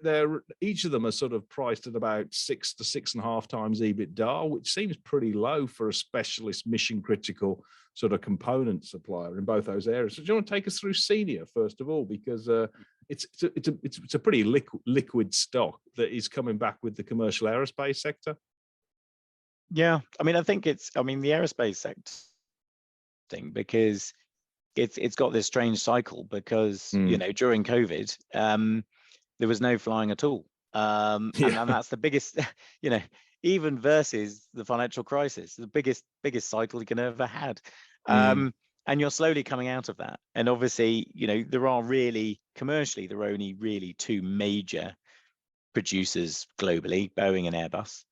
they're each of them are sort of priced at about 6 to 6.5 times EBITDA, which seems pretty low for a specialist mission critical sort of component supplier in both those areas. So do you want to take us through Senior first of all, because it's a pretty liquid stock that is coming back with the commercial aerospace sector? Yeah, I mean, I think the aerospace sector thing, because it's got this strange cycle, because you know, during COVID there was no flying at all, and that's the biggest, you know, even versus the financial crisis, the biggest cycle you can ever had. And you're slowly coming out of that. And obviously, you know, there are only really two major producers globally, Boeing and Airbus.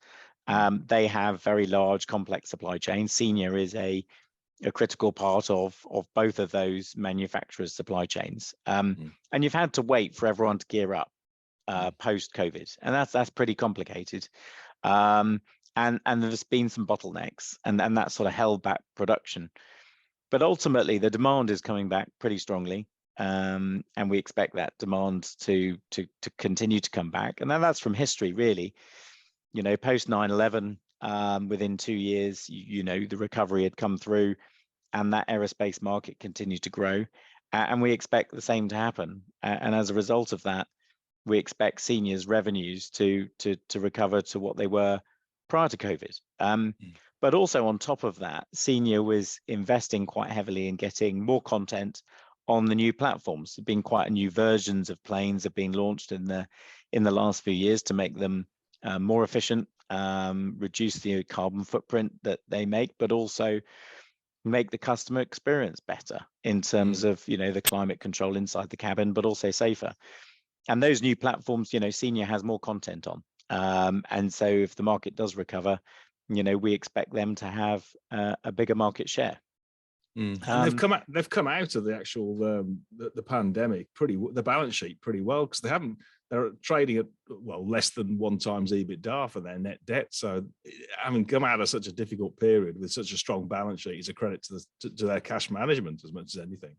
They have very large, complex supply chains. Senior is a critical part of both of those manufacturers' supply chains. And you've had to wait for everyone to gear up post-COVID, and that's pretty complicated. And there's been some bottlenecks, and that's sort of held back production. But ultimately, the demand is coming back pretty strongly, and we expect that demand to continue to come back. And then that's from history, really. You know, post 9/11, within 2 years, you know, the recovery had come through, and that aerospace market continued to grow, and we expect the same to happen. And as a result of that, we expect Senior's revenues to recover to what they were prior to COVID. But also on top of that, Senior was investing quite heavily in getting more content on the new platforms. There have been quite a new versions of planes have been launched in the last few years to make them more efficient, reduce the carbon footprint that they make, but also make the customer experience better in terms of, you know, the climate control inside the cabin, but also safer. And those new platforms, you know, Senior has more content on. And so if the market does recover, you know, we expect them to have a bigger market share. And they've come out of the actual the pandemic the balance sheet pretty well, because they're trading at, well, less than 1 times EBITDA for their net debt. So having come out of such a difficult period with such a strong balance sheet is a credit to their cash management as much as anything.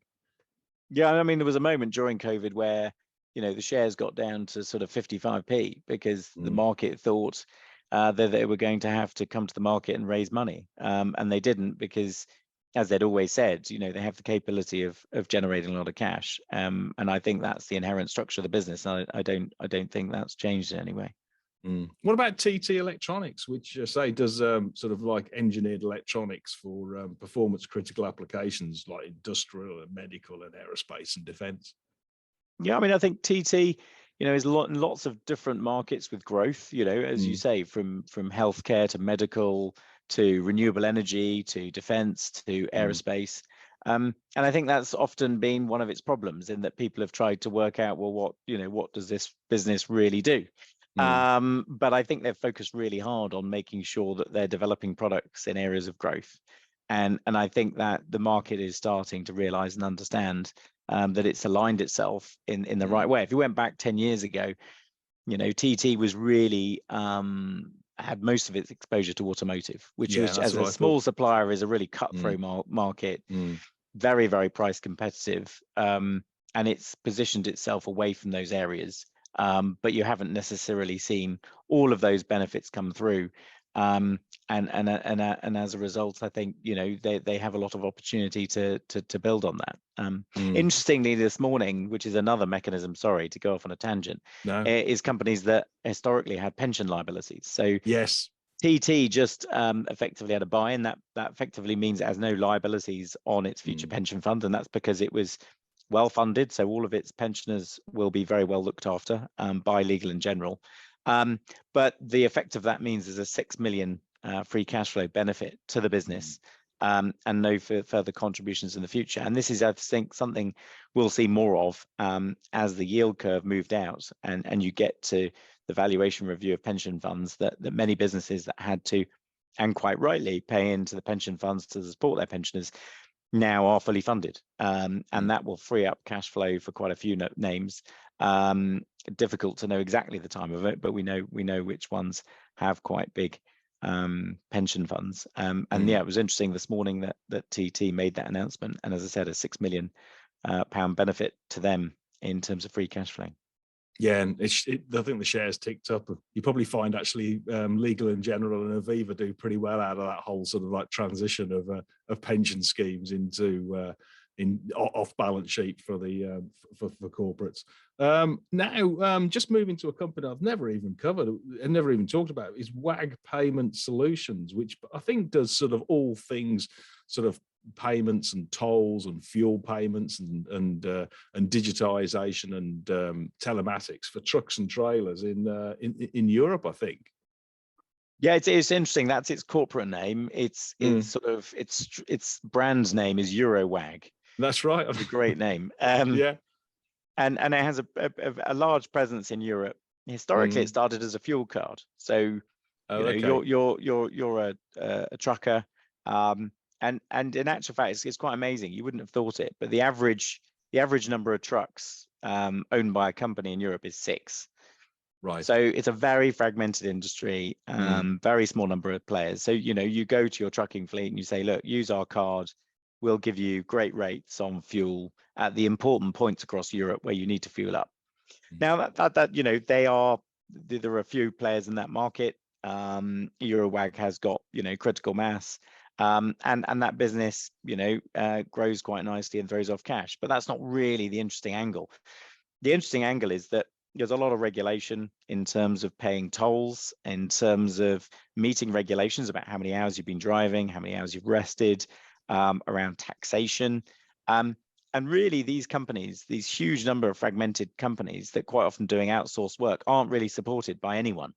Yeah, I mean, there was a moment during COVID where, you know, the shares got down to sort of 55p because the market thought that they were going to have to come to the market and raise money, and they didn't, because, as they'd always said, you know, they have the capability of generating a lot of cash, and I think that's the inherent structure of the business. I don't think that's changed in any way. What about TT Electronics, which say does sort of like engineered electronics for performance critical applications like industrial and medical and aerospace and defense? Yeah, I mean, I think TT, you know, is lots of different markets with growth, you know, as you say, from healthcare to medical to renewable energy to defense to aerospace. And I think that's often been one of its problems, in that people have tried to work out, well, what does this business really do? But I think they've focused really hard on making sure that they're developing products in areas of growth. And I think that the market is starting to realize and understand that it's aligned itself in the right way. If you went back 10 years ago, you know, TT was really had most of its exposure to automotive, which was, as a small supplier, is a really cutthroat market, very, very price competitive, and it's positioned itself away from those areas. But you haven't necessarily seen all of those benefits come through. And as a result, I think, you know, they have a lot of opportunity to build on that. Interestingly, this morning, which is another mechanism, sorry to go off on a tangent, is companies that historically had pension liabilities. So yes, TT just effectively had a buy-in. That effectively means it has no liabilities on its future pension fund, and that's because it was well funded. So all of its pensioners will be very well looked after by Legal & General. But the effect of that means there's a 6 million free cash flow benefit to the business, and no further contributions in the future. And this is, I think, something we'll see more of as the yield curve moved out, and you get to the valuation review of pension funds that many businesses that had to, and quite rightly, pay into the pension funds to support their pensioners now are fully funded, and that will free up cash flow for quite a few names. Difficult to know exactly the time of it, but we know which ones have quite big pension funds. And yeah, it was interesting this morning that TT made that announcement, and as I said, a £6 million benefit to them in terms of free cash flow. Yeah, and I think the shares ticked up. You probably find actually Legal and General and Aviva do pretty well out of that whole sort of like transition of pension schemes into off balance sheet for the for corporates. Now, just moving to a company I've never even covered and never even talked about is WAG Payment Solutions, which I think does sort of all things sort of payments and tolls and fuel payments and digitization and telematics for trucks and trailers in Europe, I think. Yeah, it's interesting. That's its corporate name. It's sort of its brand name is EuroWag. That's right. It's a great name. Yeah, and it has a large presence in Europe. Historically, it started as a fuel card. So you're a trucker. And in actual fact, it's quite amazing. You wouldn't have thought it, but the average number of trucks owned by a company in Europe is 6. Right. So it's a very fragmented industry, very small number of players. So you go to your trucking fleet and you say, look, use our card. We'll give you great rates on fuel at the important points across Europe where you need to fuel up. Now that there are a few players in that market. EuroWag has got critical mass. And that business, grows quite nicely and throws off cash, but that's not really the interesting angle. The interesting angle is that there's a lot of regulation in terms of paying tolls, in terms of meeting regulations about how many hours you've been driving, how many hours you've rested, around taxation. And really these companies, these huge number of fragmented companies that quite often doing outsourced work aren't really supported by anyone.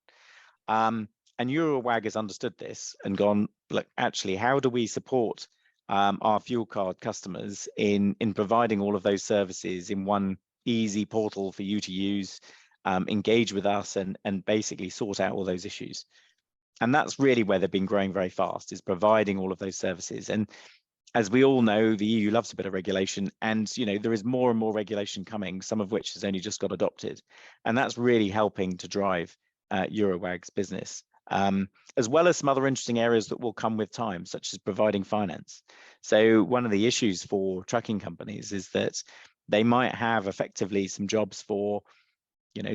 And EuroWag has understood this and gone, look, actually, how do we support our fuel card customers in providing all of those services in one easy portal for you to use, engage with us and basically sort out all those issues. And that's really where they've been growing very fast, is providing all of those services. And as we all know, the EU loves a bit of regulation, and there is more and more regulation coming, some of which has only just got adopted. And that's really helping to drive EuroWag's business. As well as some other interesting areas that will come with time, such as providing finance. So one of the issues for trucking companies is that they might have effectively some jobs for,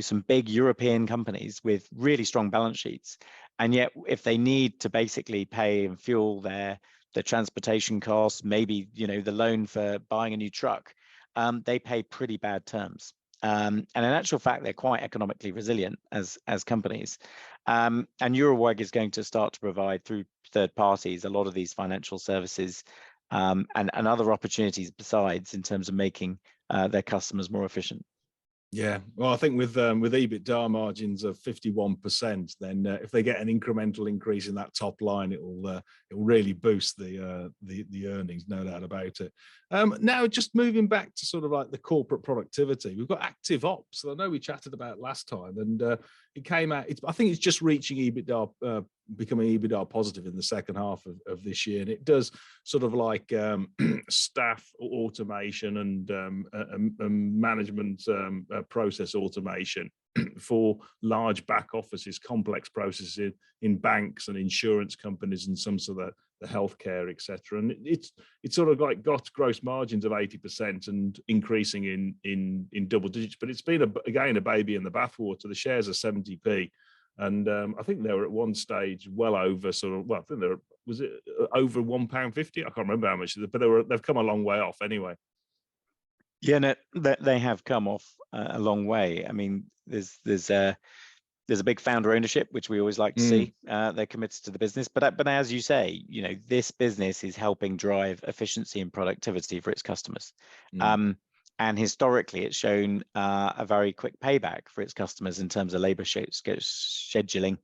some big European companies with really strong balance sheets. And yet if they need to basically pay and fuel their transportation costs, maybe, the loan for buying a new truck, they pay pretty bad terms. And in actual fact, they're quite economically resilient as companies. And EuroWag is going to start to provide through third parties a lot of these financial services and other opportunities besides, in terms of making their customers more efficient. Yeah, well, I think with EBITDA margins of 51%, then if they get an incremental increase in that top line, it will really boost the earnings, no doubt about it. Now, just moving back to sort of like the corporate productivity, we've got ActiveOps that I know we chatted about last time, and it came out. I think it's just reaching EBITDA, becoming EBITDA positive in the second half of this year, and it does sort of like staff automation and management process automation for large back offices, complex processes in banks and insurance companies and some sort of the healthcare, etc. And it's sort of like got gross margins of 80% and increasing in double digits, but it's been again a baby in the bathwater. The shares are 70p. And I think they were at one stage well over I think they were, was it over £1.50? I can't remember how much, but they've come a long way off anyway. Yeah, no, they have come off a long way. I mean, there's a big founder ownership, which we always like to see. They're committed to the business, but as you say, this business is helping drive efficiency and productivity for its customers. And historically, it's shown a very quick payback for its customers in terms of labor scheduling.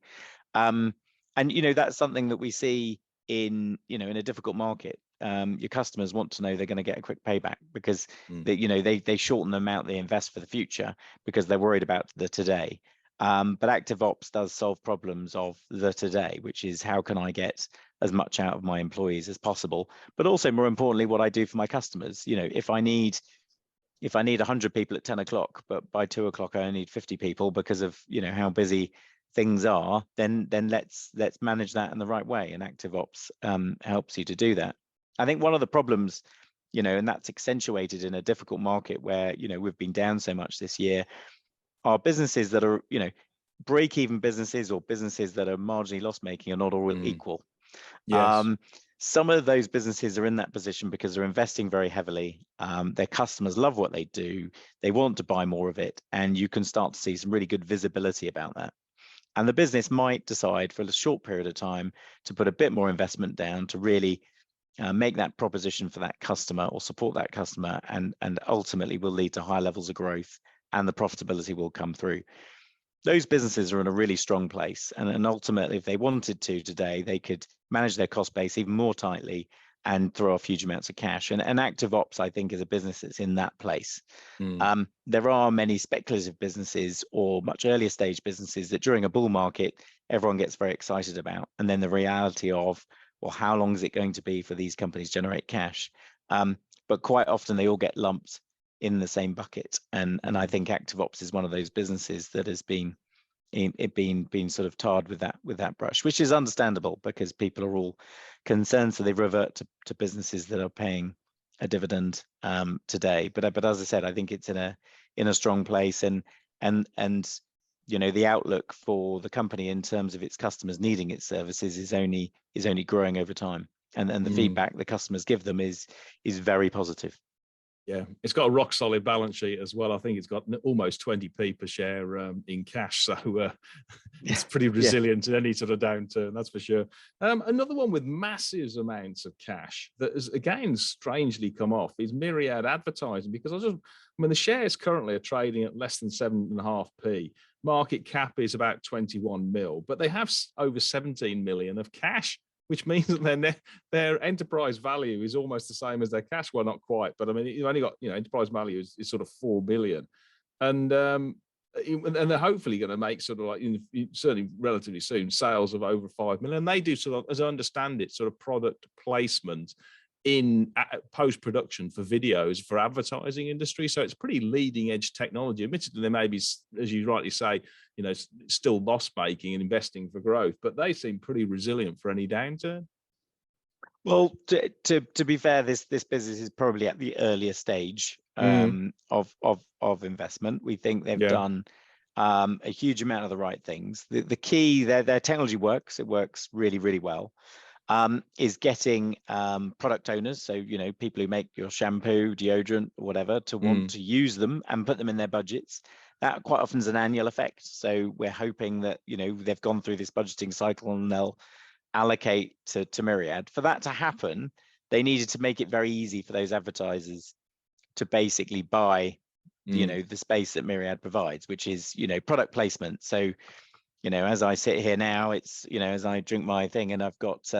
And that's something that we see in in a difficult market. Your customers want to know they're going to get a quick payback, because they shorten the amount they invest for the future because they're worried about the today. But ActiveOps does solve problems of the today, which is how can I get as much out of my employees as possible, but also more importantly, what I do for my customers. If I need if I need 100 people at 10 o'clock, but by 2 o'clock I only need 50 people because of, you know, how busy things are, then let's manage that in the right way. And ActiveOps helps you to do that. I think one of the problems, you know, and that's accentuated in a difficult market where, you know, we've been down so much this year, are businesses that are, you know, break-even businesses or businesses that are marginally loss-making are not all equal. Yes. Some of those businesses are in that position because they're investing very heavily. Their customers love what they do. They want to buy more of it. And you can start to see some really good visibility about that. And the business might decide for a short period of time to put a bit more investment down to really make that proposition for that customer or support that customer, and ultimately will lead to high levels of growth and the profitability will come through. Those businesses are in a really strong place. And ultimately, if they wanted to today, they could manage their cost base even more tightly and throw off huge amounts of cash. And ActiveOps, I think, is a business that's in that place. There are many speculative businesses or much earlier stage businesses that during a bull market, everyone gets very excited about. And then the reality of, well, how long is it going to be for these companies to generate cash? But quite often they all get lumped in the same bucket. And I think ActiveOps is one of those businesses that has been sort of tarred with that brush, which is understandable because people are all concerned, so they revert to businesses that are paying a dividend today. But as I said, I think it's in a strong place, and you know, the outlook for the company in terms of its customers needing its services is only growing over time, and the feedback the customers give them is very positive. Yeah, it's got a rock solid balance sheet as well. I think it's got almost 20p per share in cash, so it's pretty resilient in any sort of downturn, that's for sure. Another one with massive amounts of cash that has again strangely come off is Mirriad Advertising, because I mean the shares currently are trading at less than 7.5p. Market cap is about 21 mil, but they have over 17 million of cash, which means that their enterprise value is almost the same as their cash. Well, not quite, but I mean, you've only got, you know, enterprise value is sort of 4 billion. And they're hopefully going to make sort of like, certainly relatively soon, sales of over 5 million. They do sort of, as I understand it, sort of product placement in post-production for videos for advertising industry. So it's pretty leading edge technology. Admittedly, they may be, as you rightly say, you know, still loss making and investing for growth, but they seem pretty resilient for any downturn. Well, to be fair, this business is probably at the earlier stage of investment. We think they've done a huge amount of the right things. The key, their technology works. It works really, really well. Is getting product owners, so, you know, people who make your shampoo, deodorant, whatever, to want to use them and put them in their budgets. That quite often is an annual effect. So we're hoping that, you know, they've gone through this budgeting cycle and they'll allocate to Mirriad. For that to happen, they needed to make it very easy for those advertisers to basically buy, you know, the space that Mirriad provides, which is, you know, product placement. So, you know, as I sit here now, it's, you know, as I drink my thing and I've got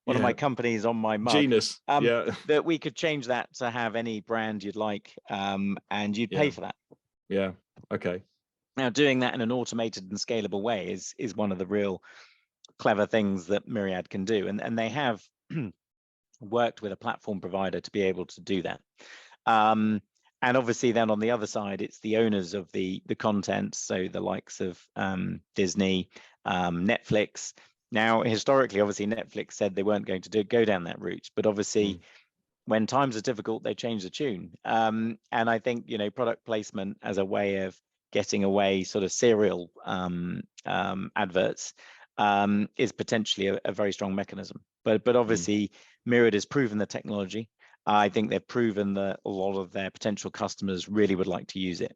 one of my companies on my mug, Genus. that we could change that to have any brand you'd like, and you'd pay for that. Yeah. Okay. Now, doing that in an automated and scalable way is one of the real clever things that Mirriad can do, and they have worked with a platform provider to be able to do that. And obviously then on the other side, it's the owners of the content, so the likes of Disney, Netflix. Now, historically, obviously, Netflix said they weren't going to go down that route, but obviously, when times are difficult, they change the tune. And I think, you know, product placement as a way of getting away sort of serial adverts is potentially a very strong mechanism. But obviously, Mirriad has proven the technology. I think they've proven that a lot of their potential customers really would like to use it.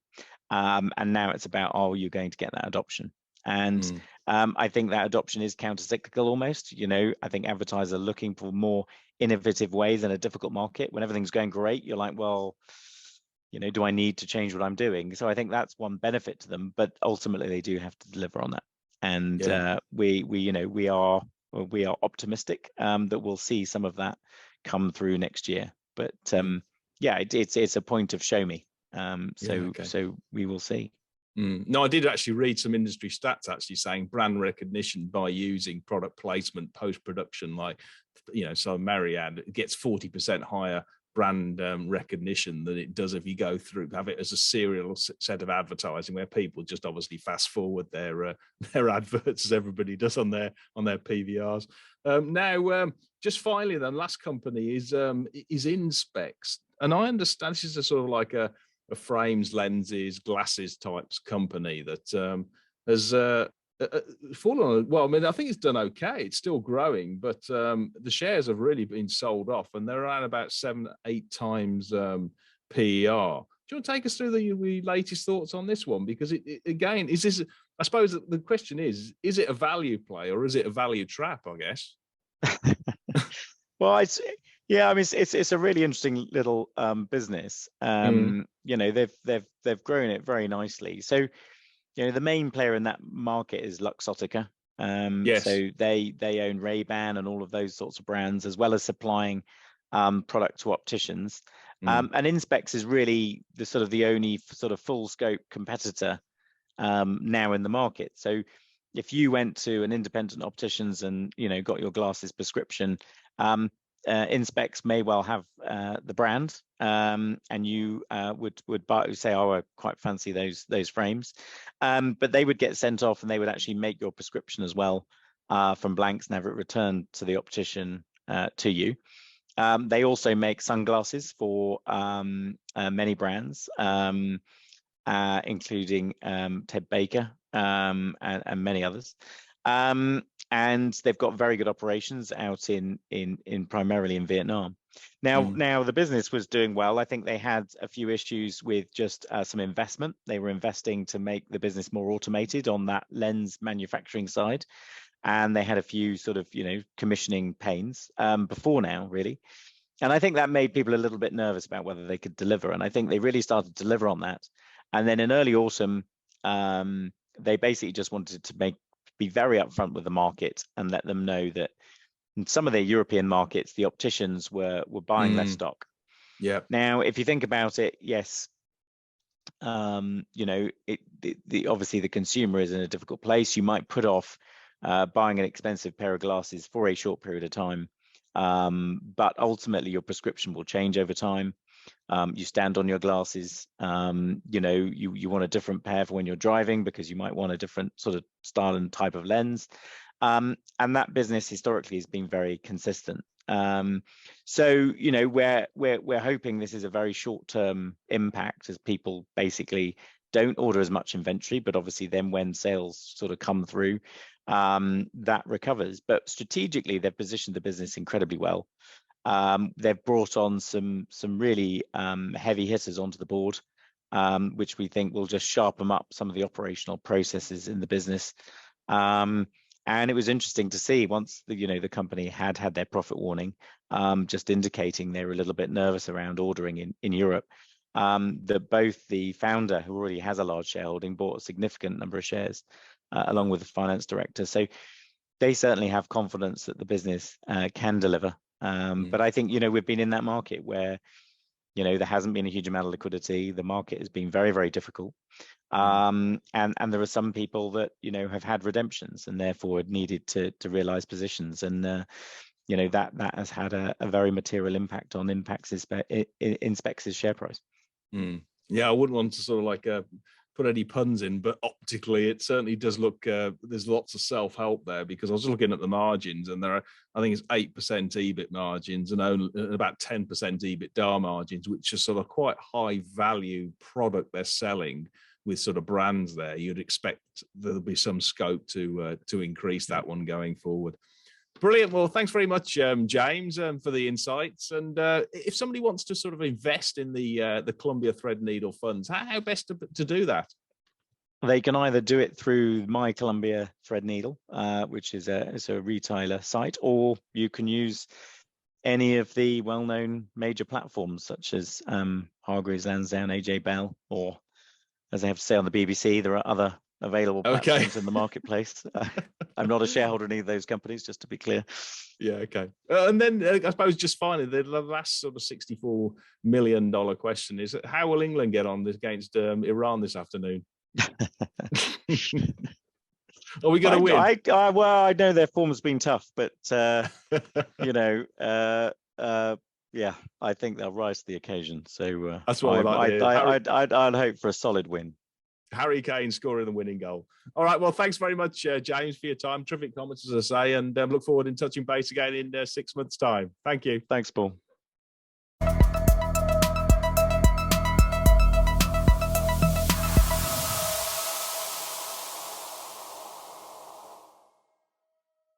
And now it's about, are you going to get that adoption? And I think that adoption is counter-cyclical almost. You know, I think advertisers are looking for more innovative ways in a difficult market. When everything's going great, you're like, well, you know, do I need to change what I'm doing? So I think that's one benefit to them, but ultimately they do have to deliver on that. And we are optimistic that we'll see some of that come through next year. But it's a point of show me. So we will see. No, I did actually read some industry stats actually saying brand recognition by using product placement post-production, like, you know, so Mirriad gets 40% higher brand recognition than it does if you go through, have it as a serial set of advertising where people just obviously fast forward their adverts, as everybody does on their PVRs. Now, just finally, then, last company is Inspecs, and I understand this is a sort of like a frames, lenses, glasses types company that has fallen. Well, I mean, I think it's done okay. It's still growing, but the shares have really been sold off, and they're around about 7-8 times PER. Do you want to take us through the latest thoughts on this one? Because again, is this? I suppose the question is it a value play or is it a value trap? I guess. Well, I mean, it's a really interesting little business. You know, they've grown it very nicely. So, you know, the main player in that market is Luxottica. Yes. So they own Ray-Ban and all of those sorts of brands, as well as supplying product to opticians. And Inspecs is really the only sort of full scope competitor now in the market. So if you went to an independent opticians and, you know, got your glasses prescription, Inspecs may well have the brand, and you would buy, say, oh, I quite fancy those frames, but they would get sent off and they would actually make your prescription as well from blanks and have it returned to the optician to you. They also make sunglasses for many brands, including Ted Baker and many others. And they've got very good operations out in primarily in Vietnam. Now the business was doing well. I think they had a few issues with just some investment. They were investing to make the business more automated on that lens manufacturing side, and they had a few sort of, you know, commissioning pains before now, really. And I think that made people a little bit nervous about whether they could deliver. And I think they really started to deliver on that. And then in early autumn, they basically just wanted to be very upfront with the market and let them know that in some of their European markets, the opticians were buying less stock. Yeah. Now, if you think about it, yes, you know, obviously the consumer is in a difficult place. You might put off buying an expensive pair of glasses for a short period of time, but ultimately your prescription will change over time. You stand on your glasses, you know, you want a different pair for when you're driving because you might want a different sort of style and type of lens. And that business historically has been very consistent. So, you know, we're hoping this is a very short-term impact as people basically don't order as much inventory, but obviously then when sales sort of come through, that recovers. But strategically, they've positioned the business incredibly well. They've brought on some really heavy hitters onto the board, which we think will just sharpen up some of the operational processes in the business. And it was interesting to see once the company had their profit warning, just indicating they were a little bit nervous around ordering in Europe. That both the founder, who already has a large shareholding, bought a significant number of shares, along with the finance director. So they certainly have confidence that the business can deliver. But I think, we've been in that market where, there hasn't been a huge amount of liquidity. The market has been very, very difficult. And there are some people that, have had redemptions and therefore needed to realize positions. And, that has had a very material impact on Inspecs' share price. Yeah, I wouldn't want to sort of like put any puns in, but optically it certainly does look, there's lots of self-help there, because I was looking at the margins and there are, I think it's 8% EBIT margins and only about 10% EBITDA margins, which are sort of quite high value product they're selling with sort of brands there. You'd expect there'll be some scope to increase that one going forward. Brilliant. Well, thanks very much, James, for the insights. And if somebody wants to sort of invest in the Columbia Threadneedle funds, how best to do that? They can either do it through My Columbia Threadneedle, which is a retailer site, or you can use any of the well-known major platforms such as Hargreaves Lansdown, AJ Bell, or, as they have to say on the BBC, there are other available platforms in the marketplace. I'm not a shareholder in any of those companies, just to be clear. Yeah, okay. And then I suppose just finally, the last sort of $64 million question is, how will England get on against Iran this afternoon? Are we going to win? Well, I know their form has been tough, but Yeah, I think they'll rise to the occasion. So that's what I'd hope for a solid win. Harry Kane scoring the winning goal. All right. Well, thanks very much, James, for your time. Terrific comments, as I say, and look forward in touching base again in 6 months' time. Thank you. Thanks, Paul.